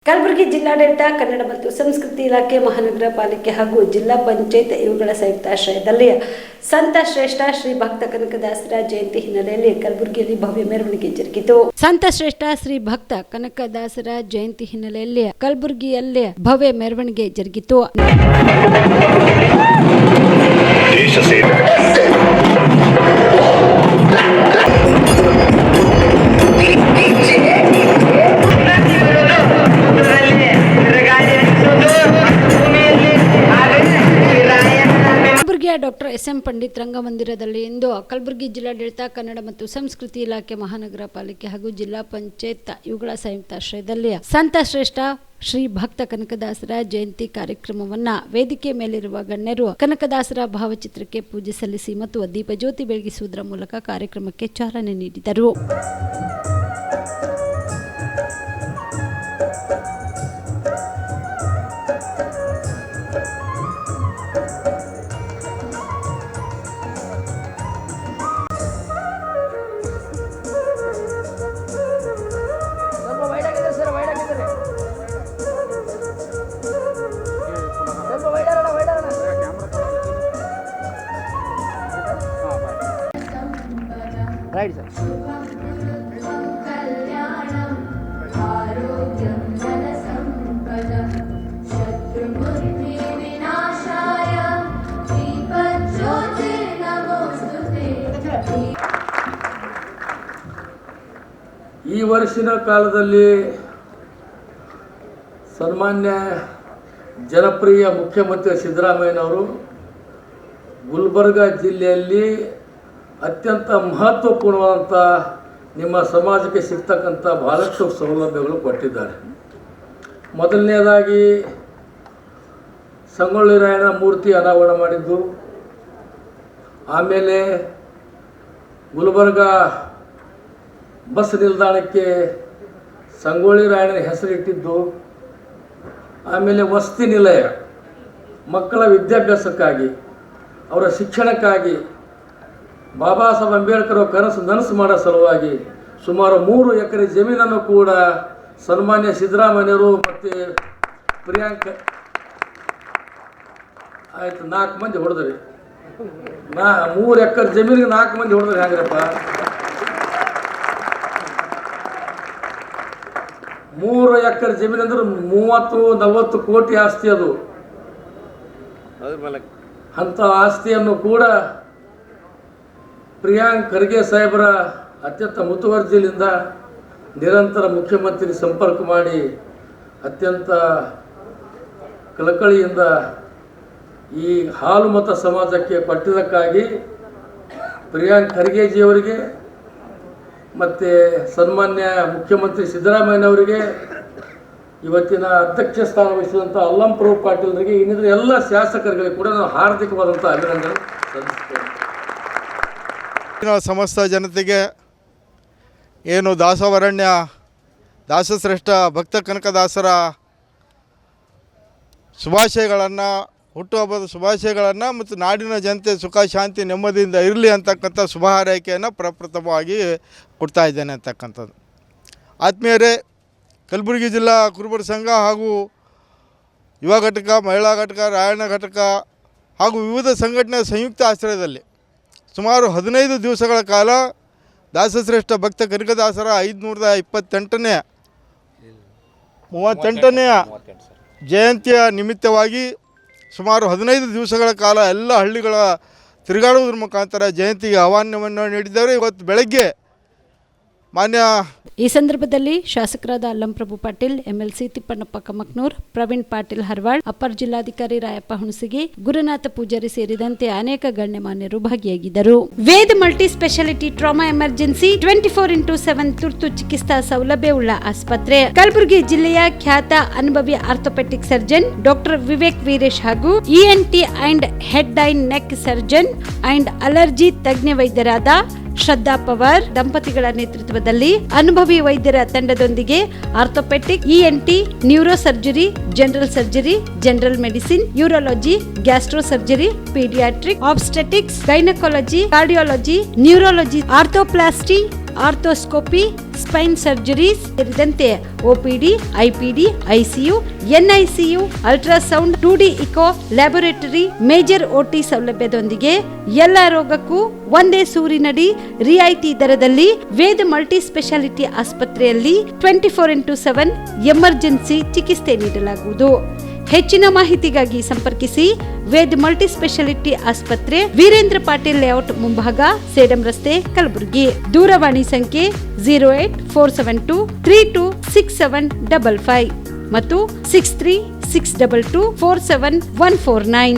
ಕಲಬುರಗಿ ಜಿಲ್ಲಾಡಳಿತ ಕನ್ನಡ ಮತ್ತು ಸಂಸ್ಕೃತಿ ಇಲಾಖೆ ಮಹಾನಗರ ಪಾಲಿಕೆ ಹಾಗೂ ಜಿಲ್ಲಾ ಪಂಚಾಯತ್ ಇವುಗಳ ಸಂಯುಕ್ತಾಶ್ರಯದಲ್ಲಿ ಸಂತ ಶ್ರೇಷ್ಠ ಶ್ರೀ ಭಕ್ತ ಕನಕದಾಸರ ಜಯಂತಿ ಹಿನ್ನೆಲೆಯಲ್ಲಿ ಕಲಬುರಗಿಯಲ್ಲಿ ಭವ್ಯ ಮೆರವಣಿಗೆ ಜರುಗಿತು. ಸಂತ ಶ್ರೇಷ್ಠ ಶ್ರೀ ಭಕ್ತ ಕನಕದಾಸರ ಜಯಂತಿ ಹಿನ್ನೆಲೆಯಲ್ಲಿ ಕಲಬುರಗಿಯಲ್ಲಿ ಭವ್ಯ ಮೆರವಣಿಗೆ ಜರುಗಿತು. Doctor SM. ಪಂಡಿತ್ ರಂಗಮಂದಿರದಲ್ಲಿ ಇಂದು ಕಲಬುರಗಿ ಜಿಲ್ಲಾಡಳಿತ ಕನ್ನಡ ಮತ್ತು ಸಂಸ್ಕೃತಿ ಇಲಾಖೆ ಮಹಾನಗರ ಪಾಲಿಕೆ ಹಾಗೂ ಜಿಲ್ಲಾ ಪಂಚಾಯತ್ ಇವುಗಳ ಸಂಯುಕ್ತಾಶ್ರಯದಲ್ಲಿ ಸಂತ ಶ್ರೇಷ್ಠ ಶ್ರೀ ಭಕ್ತ ಕನಕದಾಸರ ಜಯಂತಿ ಕಾರ್ಯಕ್ರಮವನ್ನ ವೇದಿಕೆ ಮೇಲಿರುವ ಗಣ್ಯರು ಕನಕದಾಸರ ಭಾವಚಿತ್ರಕ್ಕೆ ಪೂಜೆ ಸಲ್ಲಿಸಿ ಮತ್ತು ದೀಪಜ್ಯೋತಿ ಬೆಳಗಿಸುವುದರ ಮೂಲಕ ಕಾರ್ಯಕ್ರಮಕ್ಕೆ ಚಾಲನೆ ನೀಡಿದರು. Right, sir. ಈ ವರ್ಷಿನ ಕಾಲದಲ್ಲಿ ಸನ್ಮಾನ್ಯ ಜನಪ್ರಿಯ ಮುಖ್ಯಮಂತ್ರಿ ಸಿದ್ದರಾಮಯ್ಯನವರು ಗುಲ್ಬರ್ಗ ಜಿಲ್ಲೆಯಲ್ಲಿ ಅತ್ಯಂತ ಮಹತ್ವಪೂರ್ಣವಾದಂಥ ನಿಮ್ಮ ಸಮಾಜಕ್ಕೆ ಸಿಗ್ತಕ್ಕಂಥ ಬಹಳಷ್ಟು ಸೌಲಭ್ಯಗಳು ಕೊಟ್ಟಿದ್ದಾರೆ. ಮೊದಲನೇದಾಗಿ ಸಂಗೊಳ್ಳಿ ರಾಯಣ್ಣ ಮೂರ್ತಿ ಅನಾವರಣ ಮಾಡಿದ್ದು, ಆಮೇಲೆ ಗುಲ್ಬರ್ಗ ಬಸ್ ನಿಲ್ದಾಣಕ್ಕೆ ಸಂಗೊಳ್ಳಿ ರಾಯಣ್ಣನ ಹೆಸರಿಟ್ಟಿದ್ದು, ಆಮೇಲೆ ವಸತಿ ನಿಲಯ ಮಕ್ಕಳ ವಿದ್ಯಾಭ್ಯಾಸಕ್ಕಾಗಿ ಅವರ ಶಿಕ್ಷಣಕ್ಕಾಗಿ ಬಾಬಾ ಸಾಹೇಬ್ ಅಂಬೇಡ್ಕರ್ ನನಸು ಮಾಡೋ ಸಲುವಾಗಿ ಸುಮಾರು 3 ಎಕರೆ ಜಮೀನನ್ನು ಕೂಡ ಸನ್ಮಾನ್ಯ ಸಿದ್ದರಾಮಯ್ಯರು ಮತ್ತು ಪ್ರಿಯಾಂಕ ಆಯ್ತು 4 ಮಂದಿ ಹೊಡೆದ್ರಿ. 3 ಎಕರೆ ಜಮೀನಿಗೆ 4 ಮಂದಿ ಹೊಡೆದ್ರಿ. ಹೆಂಗ್ರಪ್ಪ 3 ಎಕರೆ ಜಮೀನು ಅಂದ್ರೆ 30-40 ಕೋಟಿ ಆಸ್ತಿ. ಅದು ಅಂಥ ಆಸ್ತಿಯನ್ನು ಕೂಡ ಪ್ರಿಯಾಂಕ್ ಖರ್ಗೆ ಸಾಹೇಬರ ಅತ್ಯಂತ ಮುತುವರ್ಜಿಯಿಂದ ನಿರಂತರ ಮುಖ್ಯಮಂತ್ರಿ ಸಂಪರ್ಕ ಮಾಡಿ ಅತ್ಯಂತ ಕಳಕಳಿಯಿಂದ ಈ ಹಾಲು ಮತ ಸಮಾಜಕ್ಕೆ ಕೊಟ್ಟಿದ್ದಕ್ಕಾಗಿ ಪ್ರಿಯಾಂಕ್ ಖರ್ಗೆಜಿಯವರಿಗೆ ಮತ್ತು ಸನ್ಮಾನ್ಯ ಮುಖ್ಯಮಂತ್ರಿ ಸಿದ್ದರಾಮಯ್ಯನವರಿಗೆ, ಇವತ್ತಿನ ಅಧ್ಯಕ್ಷ ಸ್ಥಾನ ವಹಿಸಿದಂಥ ಅಲ್ಲಂಪ್ರಭು ಪಾಟೀಲ್ರಿಗೆ, ಇನ್ನಿತರ ಎಲ್ಲ ಶಾಸಕರಿಗೆ ಕೂಡ ನಾವು ಹಾರ್ದಿಕವಾದಂಥ ಅಭಿನಂದನೆ ಸಲ್ಲಿಸ್ತೇವೆ. ಸಮಸ್ತ ಜನತೆಗೆ ಏನು ದಾಸವರಣ್ಯ ದಾಸಶ್ರೇಷ್ಠ ಭಕ್ತ ಕನಕದಾಸರ ಶುಭಾಶಯಗಳನ್ನು, ಹುಟ್ಟುಹಬ್ಬದ ಶುಭಾಶಯಗಳನ್ನು ಮತ್ತು ನಾಡಿನ ಜನತೆ ಸುಖ ಶಾಂತಿ ನೆಮ್ಮದಿಯಿಂದ ಇರಲಿ ಅಂತಕ್ಕಂಥ ಶುಭ ಹಾರೈಕೆಯನ್ನು ಪ್ರಪ್ರಥಮವಾಗಿ ಕೊಡ್ತಾ ಇದ್ದೇನೆ ಅಂತಕ್ಕಂಥದ್ದು. ಆತ್ಮೀಯರೇ, ಕಲಬುರಗಿ ಜಿಲ್ಲಾ ಕುರುಬರ ಸಂಘ ಹಾಗೂ ಯುವ ಘಟಕ, ಮಹಿಳಾ ಘಟಕ, ರಾಯಣ್ಣ ಘಟಕ ಹಾಗೂ ವಿವಿಧ ಸಂಘಟನೆಯ ಸಂಯುಕ್ತ ಆಶ್ರಯದಲ್ಲಿ ಸುಮಾರು 15 ದಿವಸಗಳ ಕಾಲ ದಾಸಶ್ರೇಷ್ಠ ಭಕ್ತ ಕನಕದಾಸರ 528ನೇ ಜಯಂತಿಯ ನಿಮಿತ್ತವಾಗಿ ಸುಮಾರು 15 ದಿವಸಗಳ ಕಾಲ ಎಲ್ಲ ಹಳ್ಳಿಗಳ ತಿರುಗಾಡುವುದರ ಮುಖಾಂತರ ಜಯಂತಿಗೆ ಆಹ್ವಾನವನ್ನು ನೀಡಿದ್ದಾರೆ. ಇವತ್ತು ಬೆಳಗ್ಗೆ ಈ ಸಂದರ್ಭದಲ್ಲಿ ಶಾಸಕರಾದ ಅಲ್ಲಂಪ್ರಭು ಪಾಟೀಲ್, ಎಂಎಲ್ಸಿ ತಿಪ್ಪಣ್ಣಪ್ಪ ಕಮಕ್ನೂರ್, ಪ್ರವೀಣ್ ಪಾಟೀಲ್ ಹರ್ವಾಳ್, ಅಪರ ಜಿಲ್ಲಾಧಿಕಾರಿ ರಾಯಪ್ಪ ಹುಣಸಗಿ, ಗುರುನಾಥ ಪೂಜಾರಿ ಸೇರಿದಂತೆ ಅನೇಕ ಗಣ್ಯಮಾನ್ಯರು ಭಾಗಿಯಾಗಿದ್ದರು. Veda multi specialty trauma emergency 24x7 ತುರ್ತು ಚಿಕಿತ್ಸಾ ಸೌಲಭ್ಯವುಳ್ಳ ಆಸ್ಪತ್ರೆ. ಕಲಬುರಗಿ ಜಿಲ್ಲೆಯ ಖ್ಯಾತ ಅನುಭವಿ orthopedic surgeon doctor Vivek Veeresh ಹಾಗೂ ENT and head and neck surgeon and allergy ತಜ್ಞ ವೈದ್ಯರಾದ ಶ್ರದ್ಧಾ ಪವಾರ್ ದಂಪತಿಗಳ ನೇತೃತ್ವದಲ್ಲಿ ಅನುಭವಿ ವೈದ್ಯರ ತಂಡದೊಂದಿಗೆ orthopedic, ENT, neuro surgery, general surgery, general medicine, urology, gastro surgery, pediatric, obstetrics, gynaecology, cardiology, neurology, arthroplasty, arthroscopy, spine surgeries ಸೇರಿದಂತೆ OPD, IPD, ICU, NICU, ultrasound, 2D echo, laboratory, major OT ಸೌಲಭ್ಯದೊಂದಿಗೆ ಎಲ್ಲ ರೋಗಕ್ಕೂ ಒಂದೇ ಸೂರಿನಡಿ ರಿಯಾಯಿತಿ ದರದಲ್ಲಿ ವೇದ ಮಲ್ಟಿ ಸ್ಪೆಷಾಲಿಟಿ ಆಸ್ಪತ್ರೆಯಲ್ಲಿ 24x7 emergency ಚಿಕಿತ್ಸೆ ನೀಡಲಾಗುವುದು. ಹೆಚ್ಚಿನ ಮಾಹಿತಿಗಾಗಿ ಸಂಪರ್ಕಿಸಿ ವೇದ್ ಮಲ್ಟಿ ಸ್ಪೆಷಾಲಿಟಿ ಆಸ್ಪತ್ರೆ, ವೀರೇಂದ್ರ ಪಾಟೀಲ್ ಲೇಔಟ್ ಮುಂಭಾಗ, ಸೇಡಂ ರಸ್ತೆ, ಕಲಬುರಗಿ. ದೂರವಾಣಿ ಸಂಖ್ಯೆ 08472326755 ಮತ್ತು 6362247149.